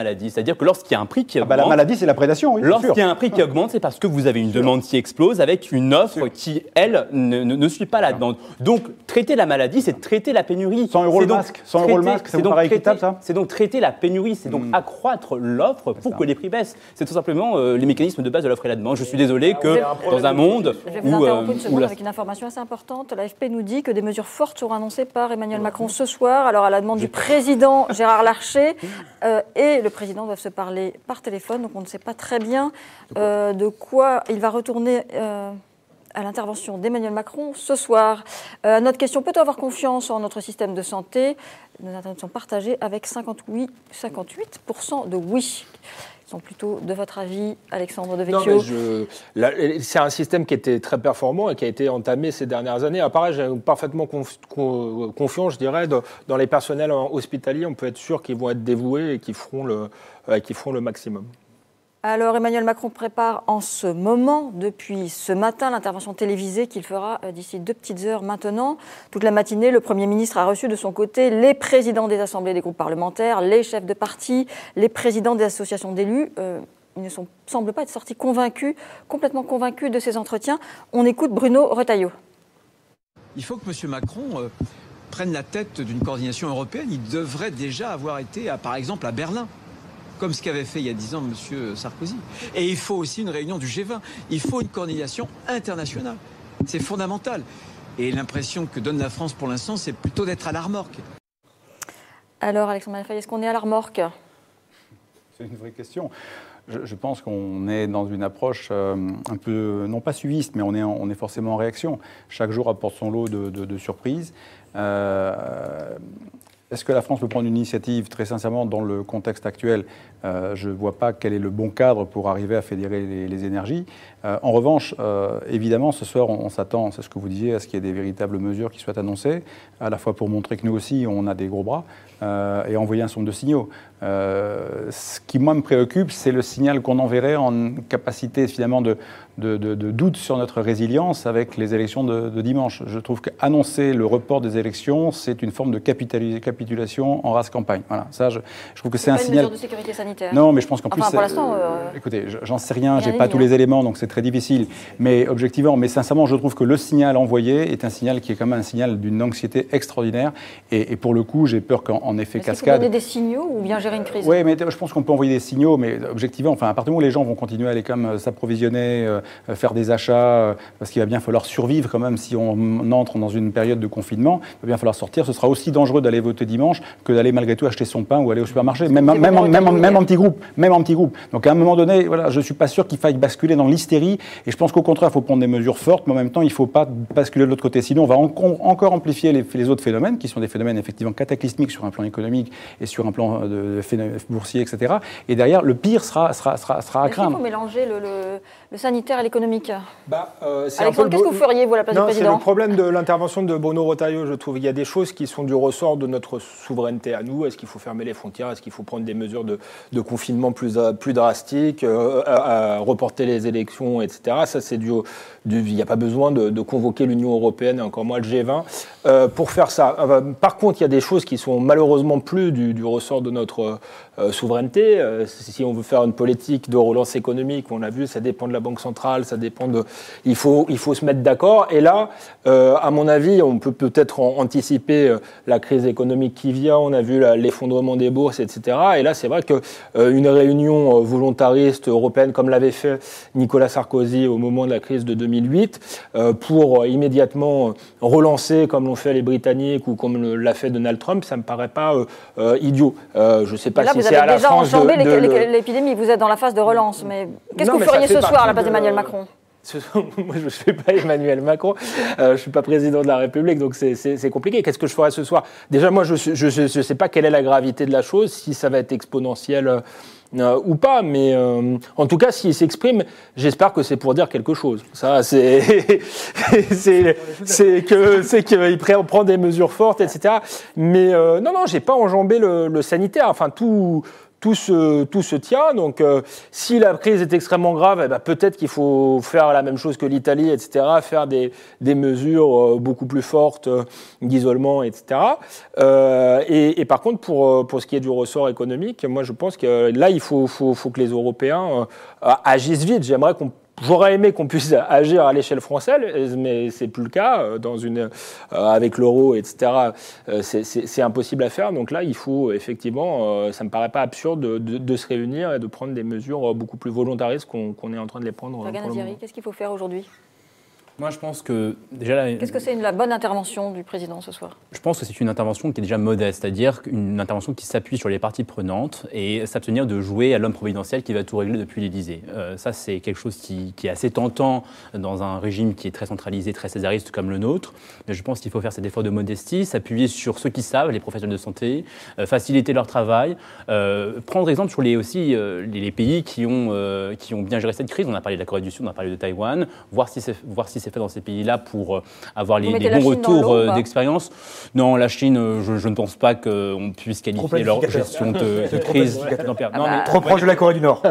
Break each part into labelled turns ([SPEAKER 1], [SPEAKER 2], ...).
[SPEAKER 1] maladie. C'est-à-dire que lorsqu'il y a un prix qui augmente...
[SPEAKER 2] la maladie, c'est la prédation, oui.
[SPEAKER 1] Lorsqu'il y a un prix qui augmente, c'est parce que vous avez une demande qui explose avec une offre qui, elle, ne suit pas la demande. Donc, traiter la maladie, c'est traiter la pénurie.
[SPEAKER 2] 100 euros le masque, 100 euros le masque, ça vous paraît équitable, ça?
[SPEAKER 1] C'est donc traiter la pénurie, c'est donc accroître l'offre pour que les prix baissent. C'est tout simplement les mécanismes de base de l'offre et la demande. Je suis désolé que dans un monde
[SPEAKER 3] où... Je vais vous interrompre une seconde avec une information assez importante. L'AFP nous dit que des mesures fortes seront annoncées par Emmanuel Macron ce soir, alors à la demande du président Gérard Larcher, et le président doivent se parler par téléphone, donc on ne sait pas très bien de quoi il va retourner à l'intervention d'Emmanuel Macron ce soir. Notre question, peut-on avoir confiance en notre système de santé? Nos internautes sont partagés avec 58% de oui. Ils sont plutôt de votre avis, Alexandre Devecchio?
[SPEAKER 4] C'est un système qui était très performant et qui a été entamé ces dernières années. Pareil, j'ai parfaitement confiance, je dirais, dans les personnels hospitaliers. On peut être sûr qu'ils vont être dévoués et qu'ils feront le maximum.
[SPEAKER 3] Alors Emmanuel Macron prépare en ce moment, depuis ce matin, l'intervention télévisée qu'il fera d'ici 2 petites heures maintenant. Toute la matinée, le Premier ministre a reçu de son côté les présidents des assemblées des groupes parlementaires, les chefs de parti, les présidents des associations d'élus. Ils ne semblent pas être sortis complètement convaincus de ces entretiens. On écoute Bruno Retailleau.
[SPEAKER 5] Il faut que M. Macron prenne la tête d'une coordination européenne. Il devrait déjà avoir été, par exemple, à Berlin, comme ce qu'avait fait il y a 10 ans M. Sarkozy. Et il faut aussi une réunion du G20. Il faut une coordination internationale. C'est fondamental. Et l'impression que donne la France pour l'instant, c'est plutôt d'être à la remorque.
[SPEAKER 3] Alors, Alexandre Malfay, est-ce qu'on est à la remorque?
[SPEAKER 2] C'est une vraie question. Je pense qu'on est dans une approche un peu, non pas suiviste, mais on est forcément en réaction. Chaque jour apporte son lot de surprises. Est-ce que la France peut prendre une initiative? Très sincèrement, dans le contexte actuel, je ne vois pas quel est le bon cadre pour arriver à fédérer les énergies. En revanche, évidemment, ce soir, on s'attend, c'est ce que vous disiez, à ce qu'il y ait des véritables mesures qui soient annoncées, à la fois pour montrer que nous aussi, on a des gros bras, et envoyer un certain nombre de signaux. Ce qui, moi, me préoccupe, c'est le signal qu'on enverrait en capacité, finalement, de doute sur notre résilience avec les élections de dimanche. Je trouve qu'annoncer le report des élections, c'est une forme de capitulation en race campagne. Voilà, ça, je trouve que c'est un signal...
[SPEAKER 3] Une mesure de sécurité sanitaire.
[SPEAKER 2] Non, mais je pense qu'en plus...
[SPEAKER 3] pour l'instant...
[SPEAKER 2] Écoutez, j'en sais rien, j'ai pas tous les éléments, donc c'est très difficile. Mais objectivement, mais sincèrement, je trouve que le signal envoyé est un signal qui est quand même un signal d'une anxiété extraordinaire. Et pour le coup, j'ai peur qu'en effet cascade...
[SPEAKER 3] Est-ce qu'il faut donner des signaux ou bien gérer une crise?
[SPEAKER 2] Oui, mais je pense qu'on peut envoyer des signaux, mais objectivement, enfin, à partir du moment où les gens vont continuer à aller comme s'approvisionner, faire des achats, parce qu'il va bien falloir survivre quand même si on entre dans une période de confinement, il va bien falloir sortir. Ce sera aussi dangereux d'aller voter dimanche que d'aller malgré tout acheter son pain ou aller au supermarché, même en petit groupe. Donc à un moment donné, voilà, je ne suis pas sûr qu'il faille basculer dans l'hystérie, et je pense qu'au contraire, il faut prendre des mesures fortes, mais en même temps, il ne faut pas basculer de l'autre côté. Sinon, on va encore amplifier les autres phénomènes, qui sont des phénomènes effectivement cataclysmiques sur un plan économique et sur un plan boursier, etc. Et derrière, le pire sera à craindre.
[SPEAKER 3] Il faut mélanger le sanitaire et l'économique.
[SPEAKER 4] Alexandre,
[SPEAKER 3] qu'est-ce que vous feriez, vous, à la place du président?
[SPEAKER 4] C'est le problème de l'intervention de Bruno Retailleau, je trouve. Il y a des choses qui sont du ressort de notre souveraineté à nous. Est-ce qu'il faut fermer les frontières? Est-ce qu'il faut prendre des mesures de confinement plus drastiques, reporter les élections, etc. Ça, c'est il n'y a pas besoin de convoquer l'Union européenne et encore moins le G20 pour faire ça. Par contre, il y a des choses qui sont malheureusement plus du ressort de notre souveraineté. Si on veut faire une politique de relance économique, on l'a vu, ça dépend de la Banque centrale, ça dépend de... Il faut se mettre d'accord. Et là, à mon avis, on peut peut-être anticiper la crise économique qui vient. On a vu l'effondrement des bourses, etc. Et là, c'est vrai qu'une réunion volontariste européenne, comme l'avait fait Nicolas Sarkozy au moment de la crise de 2008, pour immédiatement relancer, comme l'ont fait les Britanniques ou comme l'a fait Donald Trump, ça ne me paraît pas idiot. Je ne sais pas si c'est à la France...
[SPEAKER 3] Là, vous avez déjà enjambé l'épidémie. Vous êtes dans la phase de relance. Mais qu'est-ce que vous feriez ce soir à la place d'Emmanuel Macron?
[SPEAKER 4] Moi, je ne suis pas Emmanuel Macron, je ne suis pas président de la République, donc c'est compliqué. Qu'est-ce que je ferais ce soir? Déjà, moi, je ne sais pas quelle est la gravité de la chose, si ça va être exponentiel ou pas, mais en tout cas, s'il s'exprime, j'espère que c'est pour dire quelque chose. Ça, c'est qu'il prend des mesures fortes, etc. Mais non, j'ai pas enjambé le sanitaire. Enfin, tout tout se tient. Donc, si la crise est extrêmement grave, peut-être qu'il faut faire la même chose que l'Italie, etc., faire des mesures beaucoup plus fortes d'isolement, etc. Et par contre, pour ce qui est du ressort économique, moi, je pense que là, il faut que les Européens agissent vite. J'aurais aimé qu'on puisse agir à l'échelle française, mais c'est plus le cas. Avec l'euro, etc., c'est impossible à faire. Donc là, il faut effectivement, ça me paraît pas absurde de se réunir et de prendre des mesures beaucoup plus volontaristes qu'on est en train de les prendre.
[SPEAKER 3] Qu'est-ce qu'il faut faire aujourd'hui ?
[SPEAKER 1] Moi, je pense que déjà...
[SPEAKER 3] Qu'est-ce que c'est la bonne intervention du président ce soir ?
[SPEAKER 1] Je pense que c'est une intervention qui est déjà modeste, c'est-à-dire une intervention qui s'appuie sur les parties prenantes et s'abstenir de jouer à l'homme providentiel qui va tout régler depuis l'Élysée. Ça, c'est quelque chose qui est assez tentant dans un régime qui est très centralisé, très césariste comme le nôtre. Mais je pense qu'il faut faire cet effort de modestie, s'appuyer sur ceux qui savent, les professionnels de santé, faciliter leur travail, prendre exemple sur les pays qui ont bien géré cette crise. On a parlé de la Corée du Sud, on a parlé de Taïwan, voir si c'est fait dans ces pays-là pour avoir les bons retours d'expérience. Non, la Chine, je ne pense pas qu'on puisse qualifier leur gestion de crise.
[SPEAKER 6] Trop proche de la Corée du Nord.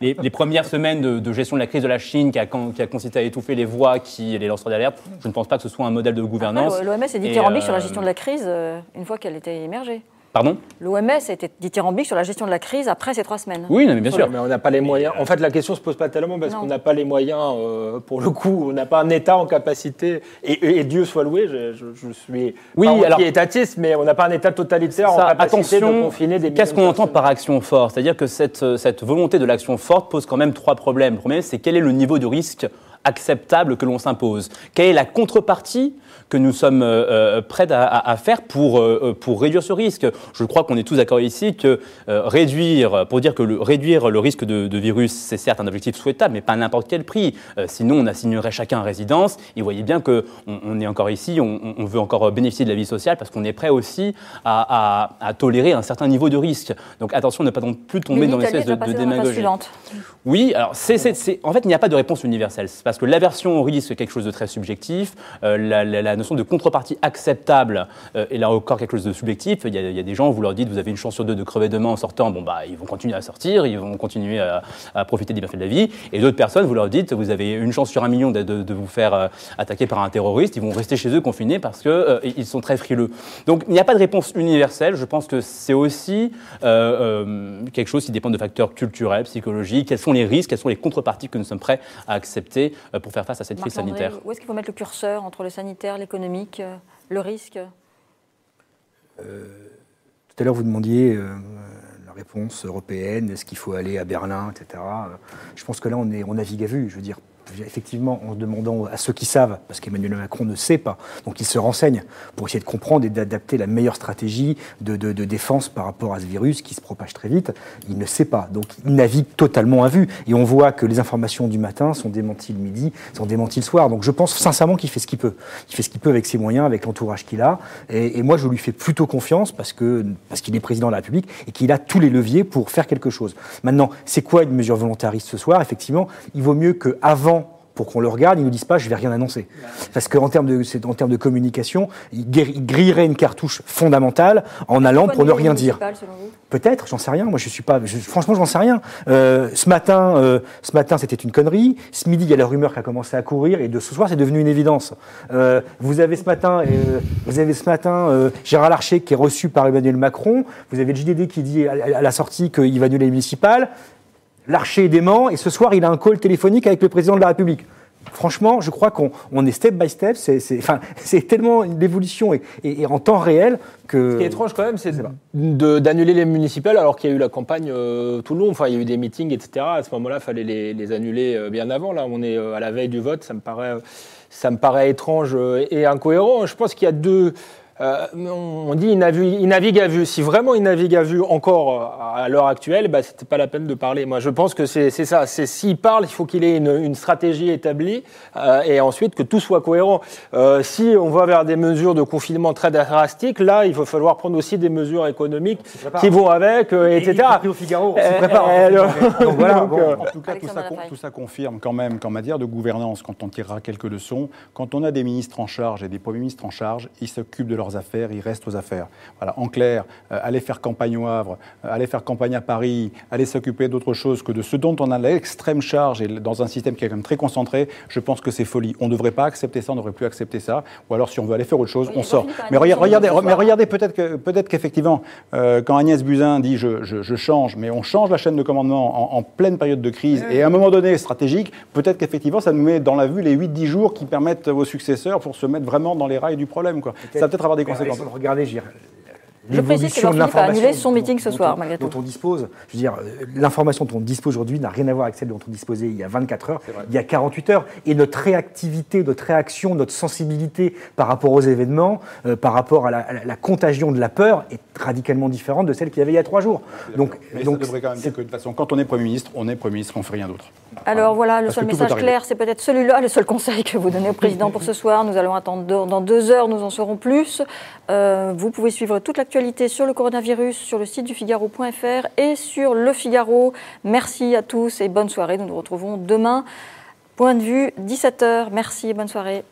[SPEAKER 1] Les premières semaines de gestion de la crise de la Chine qui a consisté à étouffer les voix, les lanceurs d'alerte, je ne pense pas que ce soit un modèle de gouvernance.
[SPEAKER 3] L'OMS est dithyrambique sur la gestion de la crise une fois qu'elle était émergée.
[SPEAKER 1] Pardon ?
[SPEAKER 3] L'OMS a été dithyrambique sur la gestion de la crise après ces 3 semaines.
[SPEAKER 1] Oui, mais bien sûr.
[SPEAKER 4] Mais on n'a pas les moyens. En fait, la question ne se pose pas tellement parce qu'on n'a pas les moyens, pour le coup. On n'a pas un État en capacité. Et Dieu soit loué, je suis anti-étatiste, mais on n'a pas un État totalitaire en capacité de confiner des millions.
[SPEAKER 1] Qu'est-ce qu'on entend par action forte ? C'est-à-dire que cette volonté de l'action forte pose quand même 3 problèmes. Le premier, c'est quel est le niveau de risque acceptable que l'on s'impose ? Quelle est la contrepartie que nous sommes prêts à faire pour réduire ce risque ? Je crois qu'on est tous d'accord ici que réduire le risque de virus, c'est certes un objectif souhaitable, mais pas à n'importe quel prix. Sinon, on assignerait chacun à résidence. Et vous voyez bien qu'on est encore ici, on veut encore bénéficier de la vie sociale parce qu'on est prêt aussi à tolérer un certain niveau de risque. Donc attention, ne pas non plus tomber dans l'espèce de démagogie. Oui, alors en fait, il n'y a pas de réponse universelle. Parce que l'aversion au risque est quelque chose de très subjectif. La notion de contrepartie acceptable est là encore quelque chose de subjectif. Il y a des gens, vous leur dites, vous avez une chance sur 2 de crever demain en sortant, ils vont continuer à sortir, ils vont continuer à profiter des bienfaits de la vie. Et d'autres personnes, vous leur dites, vous avez une chance sur 1 million de vous faire attaquer par un terroriste, ils vont rester chez eux confinés parce qu'ils sont très frileux. Donc il n'y a pas de réponse universelle. Je pense que c'est aussi quelque chose qui dépend de facteurs culturels, psychologiques. Quels sont les risques, quelles sont les contreparties que nous sommes prêts à accepter pour faire face à cette crise sanitaire.
[SPEAKER 3] Où est-ce qu'il faut mettre le curseur entre le sanitaire, l'économique, le risque ?
[SPEAKER 6] Tout à l'heure, vous demandiez la réponse européenne, est-ce qu'il faut aller à Berlin, etc. Je pense que là, on navigue à vue. Je veux dire, effectivement, en demandant à ceux qui savent, parce qu'Emmanuel Macron ne sait pas, donc il se renseigne pour essayer de comprendre et d'adapter la meilleure stratégie de défense par rapport à ce virus qui se propage très vite. Il ne sait pas, donc il navigue totalement à vue. Et on voit que les informations du matin sont démenties le midi, sont démenties le soir. Donc je pense sincèrement qu'il fait ce qu'il peut. Il fait ce qu'il peut avec ses moyens, avec l'entourage qu'il a. Et moi, je lui fais plutôt confiance parce qu'il est président de la République et qu'il a tous les leviers pour faire quelque chose. Maintenant, c'est quoi une mesure volontariste ce soir ? Effectivement, il vaut mieux qu'avant, pour qu'on le regarde, ils ne nous disent pas « je ne vais rien annoncer ». Parce qu'en termes de communication, ils grilleraient une cartouche fondamentale en allant pour ne rien dire. Peut-être, j'en sais rien. Moi, franchement, j'en sais rien. Ce matin, c'était une connerie. Ce midi, il y a la rumeur qui a commencé à courir et ce soir, c'est devenu une évidence. Vous avez ce matin Gérard Larcher qui est reçu par Emmanuel Macron. Vous avez le JDD qui dit à la sortie qu'il va annuler les municipales. Larcher est dément, et ce soir, il a un call téléphonique avec le président de la République. Franchement, je crois qu'on est step by step, c'est tellement l'évolution et en temps réel que...
[SPEAKER 4] Ce qui est étrange quand même, c'est d'annuler les municipales alors qu'il y a eu la campagne tout le long. Enfin, il y a eu des meetings, etc. À ce moment-là, il fallait les annuler bien avant. Là, on est à la veille du vote, ça me paraît étrange et incohérent. Je pense qu'il y a deux... on dit il navigue à vue. Si vraiment il navigue à vue encore à l'heure actuelle, c'était pas la peine de parler. Moi, je pense que c'est ça. S'il parle, il faut qu'il ait une stratégie établie et ensuite que tout soit cohérent. Si on va vers des mesures de confinement très drastiques, là, il va falloir prendre aussi des mesures économiques qui vont avec, etc.
[SPEAKER 6] Et au Figaro,
[SPEAKER 2] donc voilà. En tout cas, tout ça confirme quand même qu'en matière de gouvernance, quand on tirera quelques leçons, quand on a des ministres en charge et des premiers ministres en charge, ils s'occupent de leurs leurs affaires, ils restent aux affaires. Voilà. En clair, aller faire campagne au Havre, aller faire campagne à Paris, aller s'occuper d'autre chose que de ce dont on a l'extrême charge et dans un système qui est quand même très concentré, je pense que c'est folie. On ne devrait pas accepter ça, on ne devrait plus accepter ça. Ou alors, si on veut aller faire autre chose, on sort. Mais regardez peut-être qu'effectivement, quand Agnès Buzyn dit je change, mais on change la chaîne de commandement en pleine période de crise et à un moment donné stratégique, peut-être qu'effectivement ça nous met dans la vue les 8-10 jours qui permettent aux successeurs pour se mettre vraiment dans les rails du problème, quoi. Ça va peut-être avoir des conséquences.
[SPEAKER 6] Regardez,
[SPEAKER 3] je précise que Philippe a annulé son meeting ce soir, malgré tout.
[SPEAKER 6] Dont on dispose, je veux dire, l'information dont on dispose aujourd'hui n'a rien à voir avec celle dont on disposait il y a 24 heures, il y a 48 heures. Et notre réactivité, notre réaction, notre sensibilité par rapport aux événements, par rapport à la contagion de la peur est radicalement différente de celle qu'il y avait il y a 3 jours. Donc,
[SPEAKER 2] ça devrait quand même dire que de toute façon, quand on est Premier ministre, on ne fait rien d'autre.
[SPEAKER 3] Alors voilà, le seul message clair, c'est peut-être celui-là, le seul conseil que vous donnez au président pour ce soir. Nous allons attendre dans 2 heures, nous en saurons plus. Vous pouvez suivre toute l'actualité sur le coronavirus sur le site du Figaro.fr et sur Le Figaro. Merci à tous et bonne soirée. Nous nous retrouvons demain. Point de vue, 17h. Merci et bonne soirée.